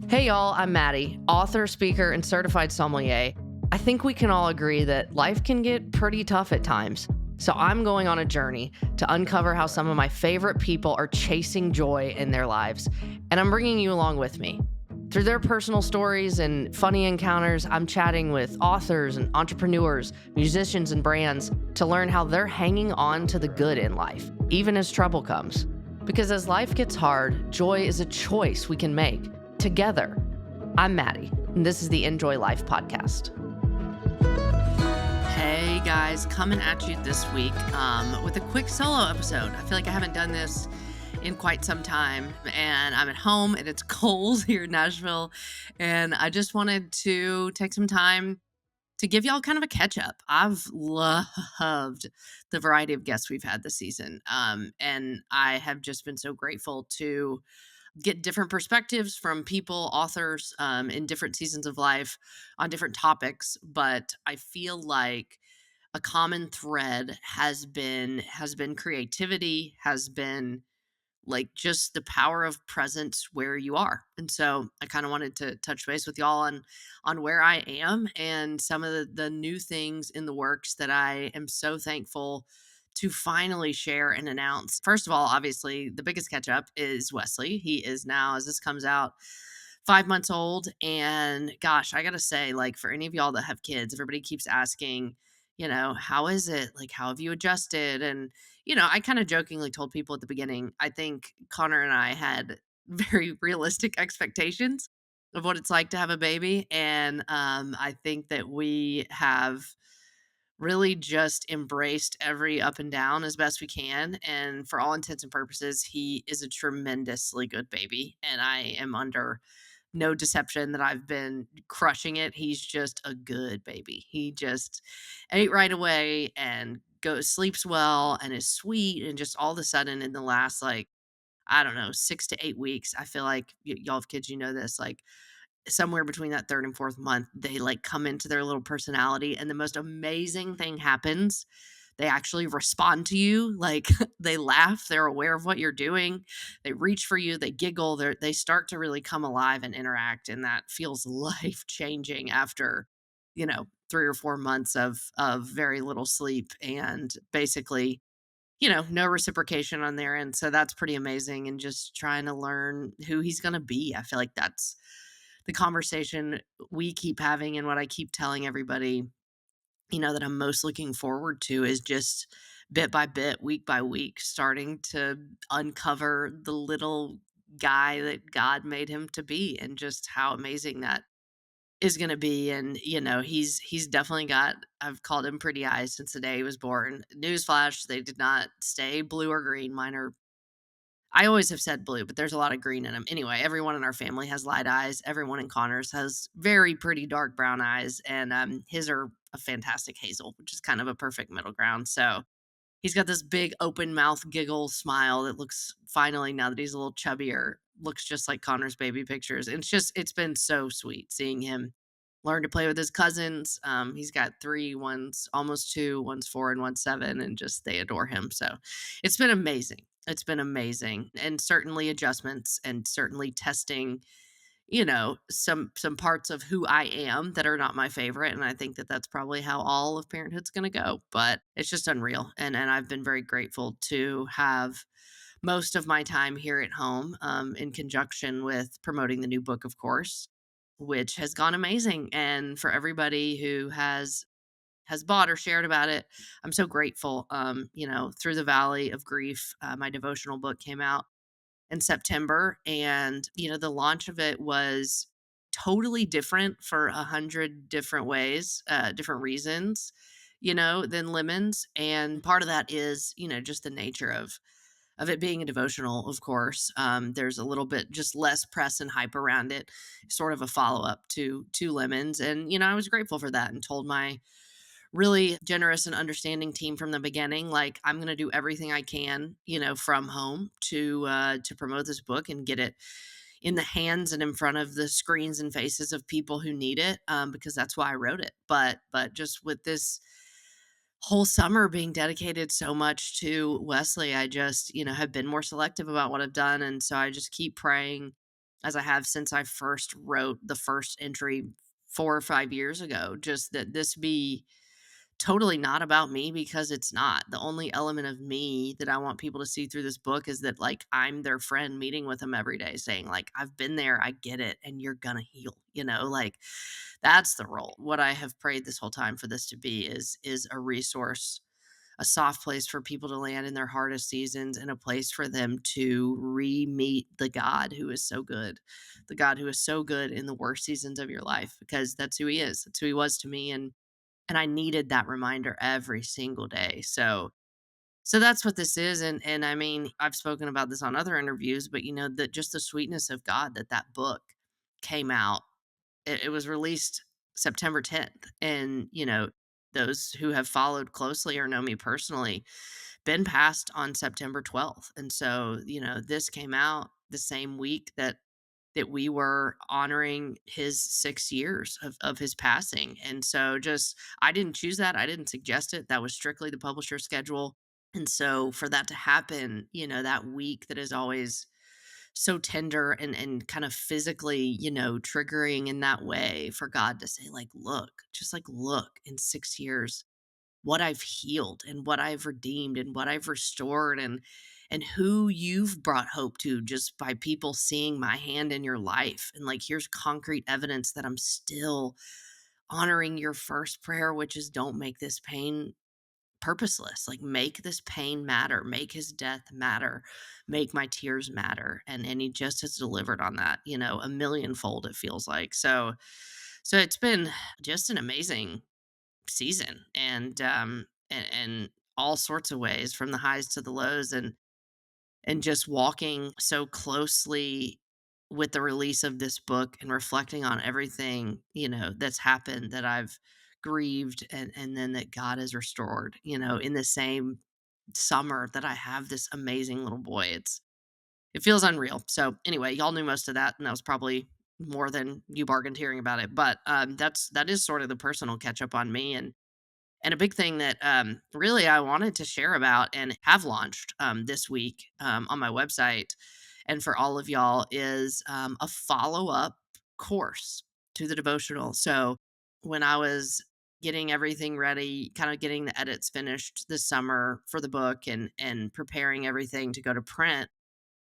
Hey y'all, I'm Mattie, author, speaker, and certified sommelier. I think we can all agree that life can get pretty tough at times. So I'm going on a journey to uncover how some of my favorite people are chasing joy in their lives. And I'm bringing you along with me. Through their personal stories and funny encounters, I'm chatting with authors and entrepreneurs, musicians, and brands to learn how they're hanging on to the good in life, even as trouble comes. Because as life gets hard, joy is a choice we can make together. I'm Mattie, and this is the Enjoy Life podcast. Hey guys, coming at you this week with a quick solo episode. I feel like I haven't done this in quite some time, and I'm at home and it's cold here in Nashville, and I just wanted to take some time to give y'all kind of a catch up. I've loved the variety of guests we've had this season, and I have just been so grateful to get different perspectives from people, authors, in different seasons of life on different topics. But I feel like a common thread has been creativity, has been like just the power of presence where you are. And so I kind of wanted to touch base with y'all on where I am and some of the new things in the works that I am so thankful to finally share and announce. First of all, obviously, the biggest catch up is Wesley. He is now, as this comes out, 5 months old. And gosh, I gotta say, like, for any of y'all that have kids, everybody keeps asking, how is it? Like, how have you adjusted? And, I kind of jokingly told people at the beginning, I think Connor and I had very realistic expectations of what it's like to have a baby. And I think that we have really just embraced every up and down as best we can. And for all intents and purposes, he is a tremendously good baby. And I am under no deception that I've been crushing it. He's just a good baby. He just ate right away and goes sleeps well and is sweet. And just all of a sudden in the last, like, I don't know, 6 to 8 weeks, I feel like y'all have kids, this, like somewhere between that third and fourth month, they like come into their little personality. And the most amazing thing happens. They actually respond to you. Like they laugh, they're aware of what you're doing. They reach for you, they giggle, they start to really come alive and interact. And that feels life changing after, 3 or 4 months of very little sleep and basically, no reciprocation on their end. So that's pretty amazing. And just trying to learn who he's going to be. I feel like that's the conversation we keep having, and what I keep telling everybody, that I'm most looking forward to is just bit by bit, week by week, starting to uncover the little guy that God made him to be and just how amazing that is going to be. And he's definitely got, I've called him pretty eyes since the day he was born. Newsflash, they did not stay blue or green. Mine are, I always have said blue, but there's a lot of green in them. Anyway, everyone in our family has light eyes. Everyone in Connor's has very pretty dark brown eyes, and his are a fantastic hazel, which is kind of a perfect middle ground. So he's got this big open mouth giggle smile that looks, finally, now that he's a little chubbier, looks just like Connor's baby pictures. And it's been so sweet seeing him learn to play with his cousins. He's got three, one's almost two, one's 4, and one's 7, and just they adore him. So it's been amazing. It's been amazing. And certainly adjustments and certainly testing, some parts of who I am that are not my favorite. And I think that that's probably how all of parenthood's going to go, but it's just unreal. And I've been very grateful to have most of my time here at home, in conjunction with promoting the new book, of course, which has gone amazing. And for everybody who has bought or shared about it, I'm so grateful. Through the Valley of Grief, my devotional book came out in September, and the launch of it was totally different for 100 different ways, different reasons, than Lemons. And part of that is, just the nature of it being a devotional, of course. There's a little bit just less press and hype around it, sort of a follow up to Lemons. And I was grateful for that and told my really generous and understanding team from the beginning, like, I'm going to do everything I can, from home to promote this book and get it in the hands and in front of the screens and faces of people who need it, because that's why I wrote it. But just with this whole summer being dedicated so much to Wesley, I just, have been more selective about what I've done. And so I just keep praying as I have since I first wrote the first entry 4 or 5 years ago, just that this be totally not about me, because it's not. The only element of me that I want people to see through this book is that, like, I'm their friend meeting with them every day saying, like, "I've been there, I get it, and you're gonna heal," like, that's the role. What I have prayed this whole time for this to be is a resource, a soft place for people to land in their hardest seasons, and a place for them to re-meet the God who is so good. The God who is so good in the worst seasons of your life, because that's who he is. That's who he was to me, and I needed that reminder every single day. So that's what this is, and I mean, I've spoken about this on other interviews, but that just the sweetness of God, that book came out. It was released September 10th, and those who have followed closely or know me personally, been passed on September 12th. And so, this came out the same week that we were honoring his 6 years of his passing. And so, just, I didn't choose that, I didn't suggest it, that was strictly the publisher's schedule. And so for that to happen, that week that is always so tender and kind of physically, triggering in that way, for God to say, like, "Look, just, like, look, in 6 years, what I've healed and what I've redeemed and what I've restored, and who you've brought hope to just by people seeing my hand in your life. And, like, here's concrete evidence that I'm still honoring your first prayer, which is, don't make this pain purposeless. Like, make this pain matter, make his death matter, make my tears matter." And he just has delivered on that, a millionfold, it feels like. So it's been just an amazing season, and all sorts of ways, from the highs to the lows, and just walking so closely with the release of this book, and reflecting on everything, that's happened, that I've grieved, and then that God has restored, in the same summer that I have this amazing little boy. It feels unreal. So anyway, y'all knew most of that, and that was probably more than you bargained hearing about it. But that is sort of the personal catch up on me. And a big thing that, really, I wanted to share about and have launched, this week, on my website, and for all of y'all, is, a follow-up course to the devotional. So, when I was getting everything ready, kind of getting the edits finished this summer for the book, and preparing everything to go to print,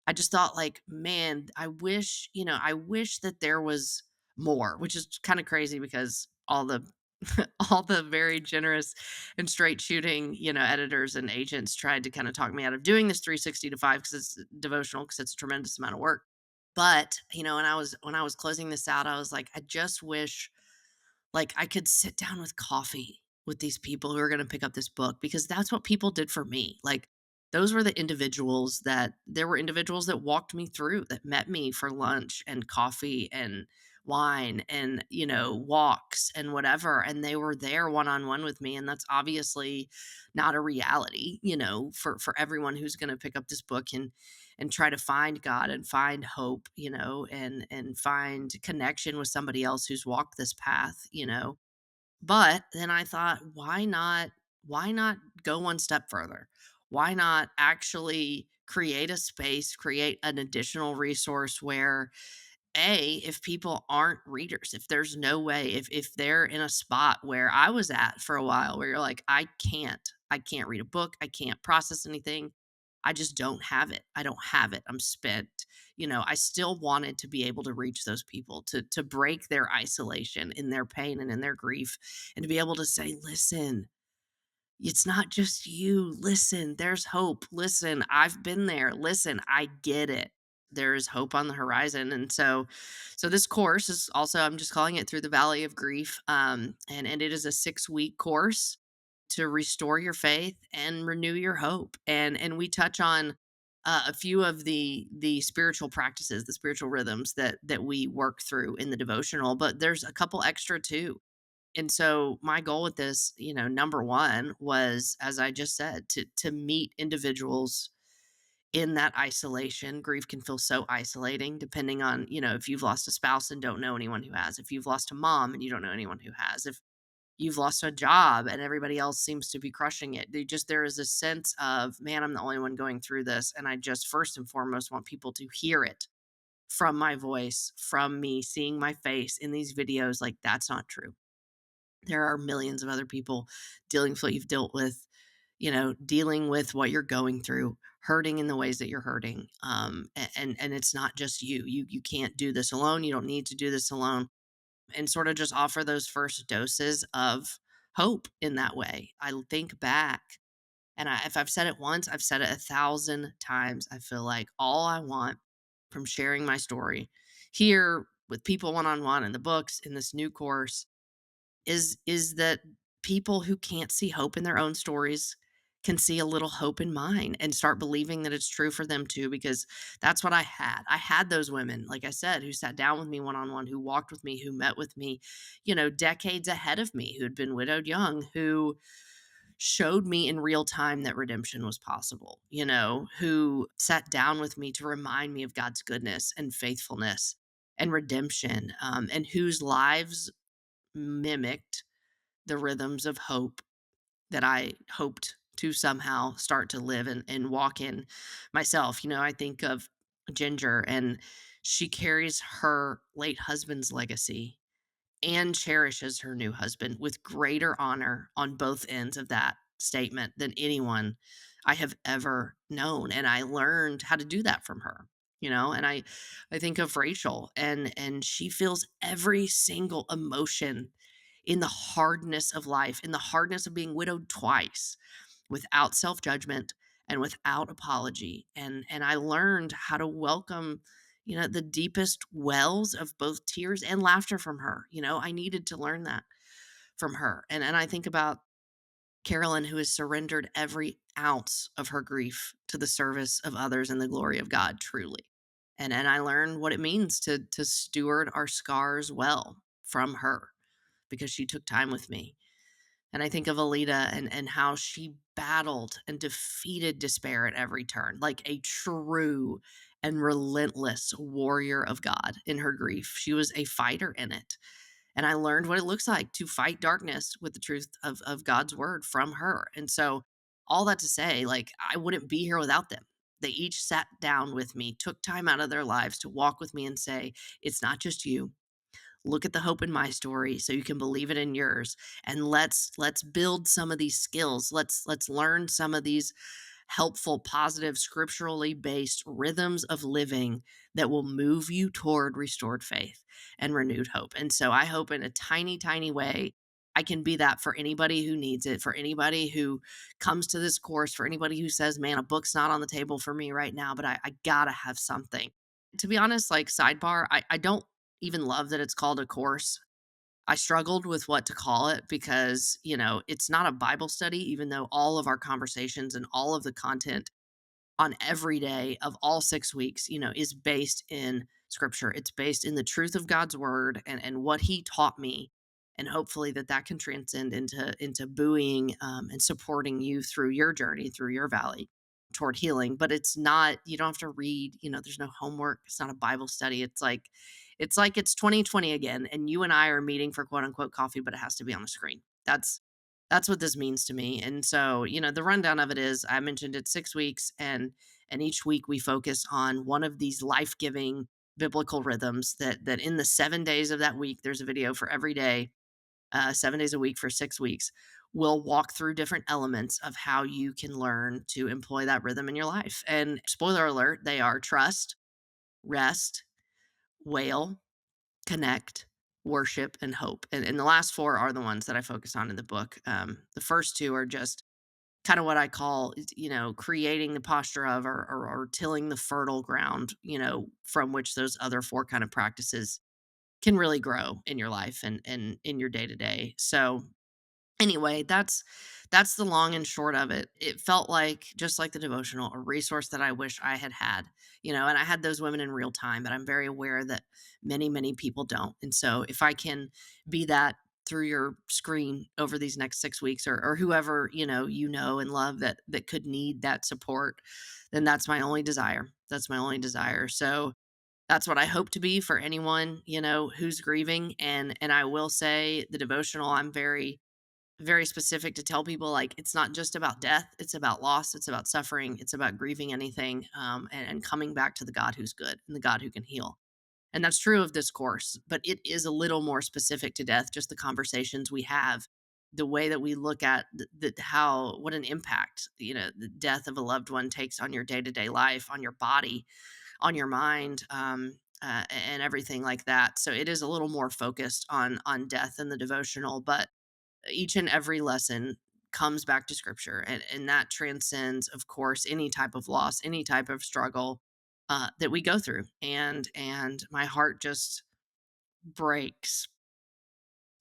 I just thought, like, "Man, I wish that there was more," which is kinda crazy, because all the all the very generous and straight shooting, editors and agents tried to kinda talk me out of doing this 360 to 5, because it's devotional, because it's a tremendous amount of work. But, when I was closing this out, I was like, "I just wish, like, I could sit down with coffee with these people who are gonna pick up this book," because that's what people did for me. Like, those were the individuals that there were individuals that walked me through, that met me for lunch and coffee and wine and, walks and whatever, and they were there one-on-one with me, and that's obviously not a reality, for everyone who's gonna pick up this book, and try to find God and find hope, and find connection with somebody else who's walked this path. But then I thought, why not go one step further? Why not actually create a space, create an additional resource where, if people aren't readers, if there's no way, if they're in a spot where I was at for a while, where you're like, I can't read a book, I can't process anything, I just don't have it. I don't have it. I'm spent. I still wanted to be able to reach those people, to break their isolation in their pain and in their grief, and to be able to say, "Listen, it's not just you. Listen, there's hope. Listen, I've been there. Listen, I get it. There is hope on the horizon." And so this course is also, I'm just calling it Through the Valley of Grief. And it is a 6-week course to restore your faith and renew your hope. And we touch on a few of the spiritual practices, the spiritual rhythms that we work through in the devotional, but there's a couple extra too. And so my goal with this, number one, was, as I just said, to meet individuals in that isolation. Grief can feel so isolating, depending on, if you've lost a spouse and don't know anyone who has, if you've lost a mom and you don't know anyone who has, if you've lost a job and everybody else seems to be crushing it. There is a sense of, man, I'm the only one going through this. And I just, first and foremost, want people to hear it from my voice, from me seeing my face in these videos. Like, that's not true. There are millions of other people dealing with what you've dealt with, dealing with what you're going through, hurting in the ways that you're hurting. And it's not just you. You can't do this alone. You don't need to do this alone. And sort of just offer those first doses of hope in that way. I think back, and if I've said it once, I've said it 1,000 times. I feel like all I want from sharing my story here with people one on one in the books in this new course is that people who can't see hope in their own stories can see a little hope in mine and start believing that it's true for them too, because that's what I had. I had those women, like I said, who sat down with me one on one, who walked with me, who met with me, decades ahead of me, who had been widowed young, who showed me in real time that redemption was possible, who sat down with me to remind me of God's goodness and faithfulness and redemption, and whose lives mimicked the rhythms of hope that I hoped to somehow start to live and walk in myself. I think of Ginger, and she carries her late husband's legacy and cherishes her new husband with greater honor on both ends of that statement than anyone I have ever known. And I learned how to do that from her. And I think of Rachel, and she feels every single emotion in the hardness of life, in the hardness of being widowed twice, without self-judgment and without apology. And I learned how to welcome, the deepest wells of both tears and laughter from her. I needed to learn that from her. And I think about Carolyn, who has surrendered every ounce of her grief to the service of others and the glory of God, truly. And I learned what it means to steward our scars well from her, because she took time with me. And I think of Alita, and how she battled and defeated despair at every turn, like a true and relentless warrior of God in her grief. She was a fighter in it. And I learned what it looks like to fight darkness with the truth of God's word from her. And so, all that to say, like, I wouldn't be here without them. They each sat down with me, took time out of their lives to walk with me and say, it's not just you. Look at the hope in my story so you can believe it in yours, and let's build some of these skills. Let's learn some of these helpful, positive, scripturally based rhythms of living that will move you toward restored faith and renewed hope. And so I hope in a tiny, tiny way I can be that for anybody who needs it, for anybody who comes to this course, for anybody who says, man, a book's not on the table for me right now, but I gotta have something. To be honest, like, sidebar, I don't even love that it's called a course. I struggled with what to call it because, it's not a Bible study, even though all of our conversations and all of the content on every day of all 6 weeks, is based in scripture. It's based in the truth of God's word and what he taught me. And hopefully that can transcend into buoying, and supporting you through your journey, through your valley toward healing. But it's not, you don't have to read, there's no homework. It's not a Bible study. It's like it's 2020 again, and you and I are meeting for quote unquote coffee, but it has to be on the screen. That's what this means to me. And so, the rundown of it is, I mentioned it's 6 weeks, and each week we focus on one of these life-giving biblical rhythms that in the 7 days of that week, there's a video for every day, 7 days a week for 6 weeks. We'll walk through different elements of how you can learn to employ that rhythm in your life. And spoiler alert, they are trust, rest, wail, connect, worship, and hope. And the last four are the ones that I focus on in the book. The first two are just kind of what I call, creating the posture of, or tilling the fertile ground, from which those other four kind of practices can really grow in your life and in your day to day. So anyway, that's the long and short of it. It felt like, just like the devotional, a resource that I wish I had had, and I had those women in real time, but I'm very aware that many, many people don't. And so if I can be that through your screen over these next 6 weeks, or whoever, and love that could need that support, then that's my only desire. That's my only desire. So that's what I hope to be for anyone, who's grieving. And I will say the devotional, I'm very, very specific to tell people, like, it's not just about death, it's about loss, it's about suffering, it's about grieving anything, and coming back to the God who's good and the God who can heal. And that's true of this course, but it is a little more specific to death, just the conversations we have, the way that we look at how, what an impact, the death of a loved one takes on your day to day life, on your body, on your mind, and everything like that. So it is a little more focused on death in the devotional, but each and every lesson comes back to scripture, and that transcends, of course, any type of loss, any type of struggle that we go through. And my heart just breaks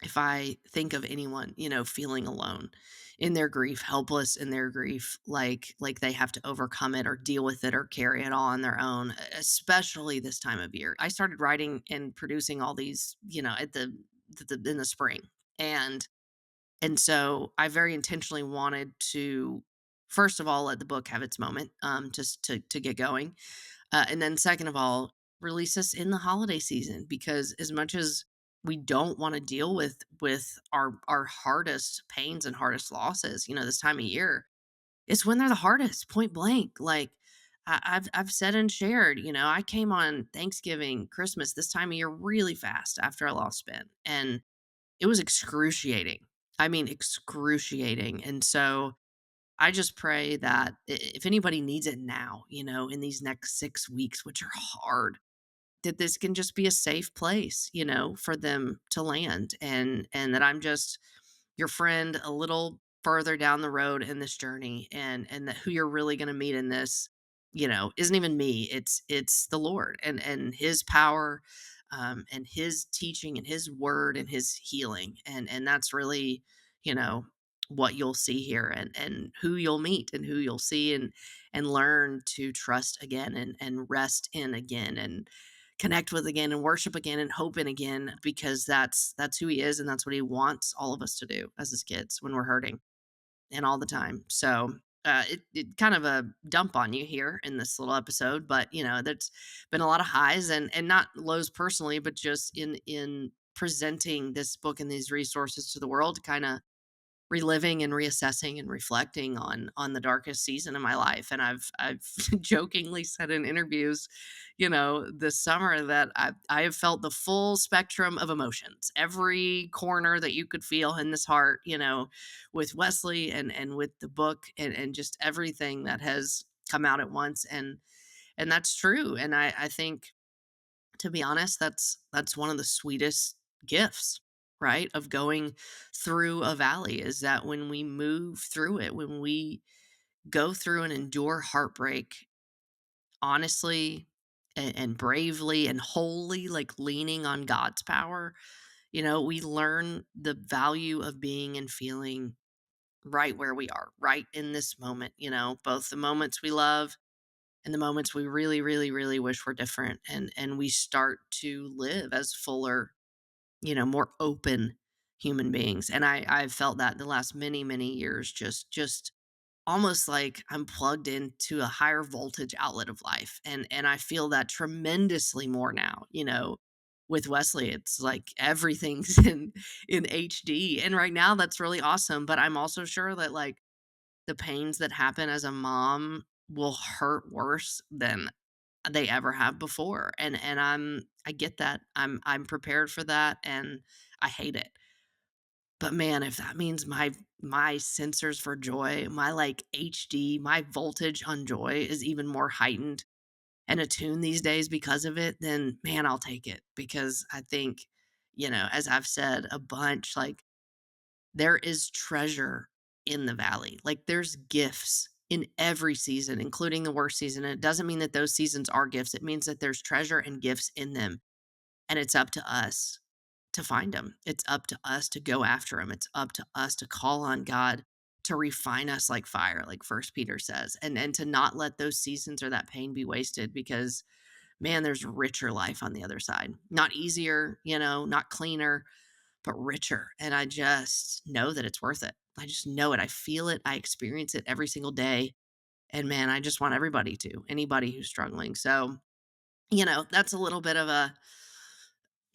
if I think of anyone, feeling alone in their grief, helpless in their grief, like they have to overcome it or deal with it or carry it all on their own, especially this time of year. I started writing and producing all these, at in the spring. And so I very intentionally wanted to, first of all, let the book have its moment, just to get going, and then second of all, release us in the holiday season, because as much as we don't want to deal with our hardest pains and hardest losses, this time of year, it's when they're the hardest, point blank. Like I've said and shared, I came on Thanksgiving, Christmas, this time of year really fast after I lost Ben, and it was excruciating. I mean, excruciating. And so I just pray that if anybody needs it now, in these next 6 weeks, which are hard, that this can just be a safe place, for them to land, and that I'm just your friend a little further down the road in this journey, and that who you're really going to meet in this, isn't even me. It's the Lord and his power, and his teaching and his word and his healing. And that's really, you know, what you'll see here, and who you'll meet and who you'll see, and learn to trust again, and rest in again, and connect with again, and worship again, and hope in again, because that's who he is, and that's what he wants all of us to do as his kids when we're hurting, and all the time. So it kind of a dump on you here in this little episode, but there's been a lot of highs and not lows personally, but just in presenting this book and these resources to the world, kind of reliving and reassessing and reflecting on the darkest season of my life. And I've jokingly said in interviews, this summer, that I have felt the full spectrum of emotions, every corner that you could feel in this heart, with Wesley, and with the book, and just everything that has come out at once. And that's true. And I think, to be honest, that's one of the sweetest gifts, right? Of going through a valley, is that when we move through it, when we go through and endure heartbreak honestly, and bravely and wholly, like leaning on God's power, we learn the value of being and feeling right where we are, right in this moment, both the moments we love and the moments we really, really, really wish were different. And we start to live as fuller, more open human beings. And I've felt that the last many, many years, just almost like I'm plugged into a higher voltage outlet of life. And I feel that tremendously more now, with Wesley. It's like everything's in HD. And right now that's really awesome. But I'm also sure that, like, the pains that happen as a mom will hurt worse than they ever have before. And I get that. I'm prepared for that, and I hate it. But man, if that means my sensors for joy, my, like, HD, my voltage on joy is even more heightened and attuned these days because of it, then man, I'll take it, because I think, as I've said a bunch, like, there is treasure in the valley. Like, there's gifts in every season, including the worst season. And it doesn't mean that those seasons are gifts. It means that there's treasure and gifts in them. And it's up to us to find them. It's up to us to go after them. It's up to us to call on God to refine us like fire, like First Peter says, and to not let those seasons or that pain be wasted, because man, there's richer life on the other side. Not easier, not cleaner, but richer. And I just know that it's worth it. I just know it. I feel it. I experience it every single day. And man, I just want everybody to, anybody who's struggling. So, that's a little bit of a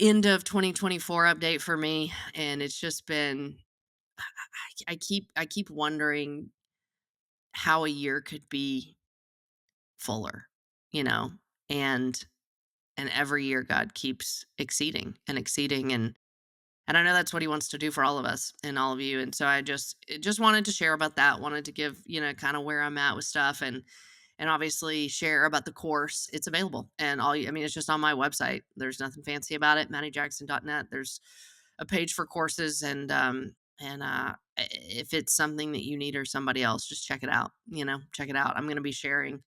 end of 2024 update for me. And it's just been, I keep wondering how a year could be fuller, you know, and And every year God keeps exceeding and exceeding, and I know that's what he wants to do for all of us and all of you. And so I just wanted to share about that, wanted to give, kind of where I'm at with stuff, and obviously share about the course. It's available. And I mean, it's just on my website. There's nothing fancy about it. MattieJackson.net. There's a page for courses, and if it's something that you need or somebody else, just check it out. Check it out. I'm going to be sharing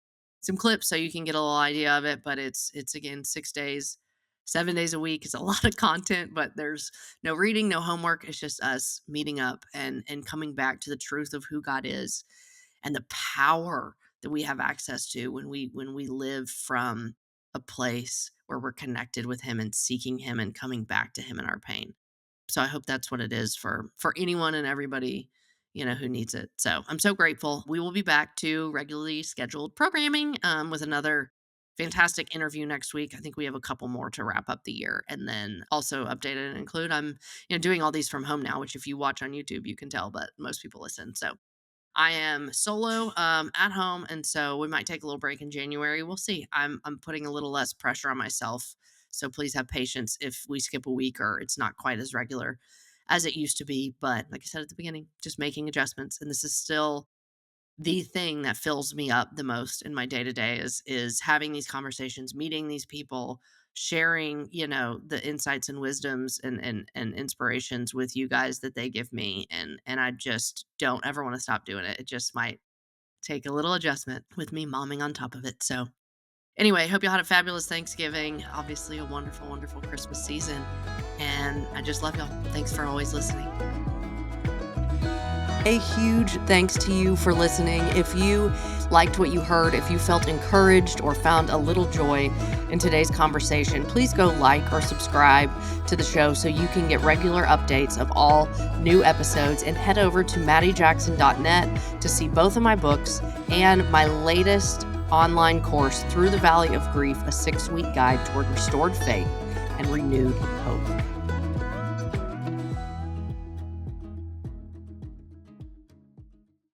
some clips so you can get a little idea of it, but it's again 6 days, 7 days a week. It's a lot of content, but there's no reading, no homework. It's just us meeting up and coming back to the truth of who God is and the power that we have access to when we live from a place where we're connected with him and seeking him and coming back to him in our pain. So I hope that's what it is for anyone and everybody, who needs it. So I'm so grateful. We will be back to regularly scheduled programming with another fantastic interview next week. I think we have a couple more to wrap up the year, and then also updated and include. I'm doing all these from home now, which if you watch on YouTube, you can tell, but most people listen. So I am solo at home, and so we might take a little break in January. We'll see. I'm putting a little less pressure on myself, so please have patience if we skip a week or it's not quite as regular as it used to be. But like I said at the beginning, just making adjustments, and this is still the thing that fills me up the most in my day to day is having these conversations, meeting these people, sharing, the insights and wisdoms and inspirations with you guys that they give me. And I just don't ever want to stop doing it. It just might take a little adjustment with me momming on top of it. So anyway, hope y'all had a fabulous Thanksgiving. Obviously a wonderful, wonderful Christmas season. And I just love y'all. Thanks for always listening. A huge thanks to you for listening. If you liked what you heard, if you felt encouraged or found a little joy in today's conversation, please go like or subscribe to the show so you can get regular updates of all new episodes, and head over to MattieJackson.net to see both of my books and my latest online course, Through the Valley of Grief, a 6-week guide toward restored faith and renewed hope.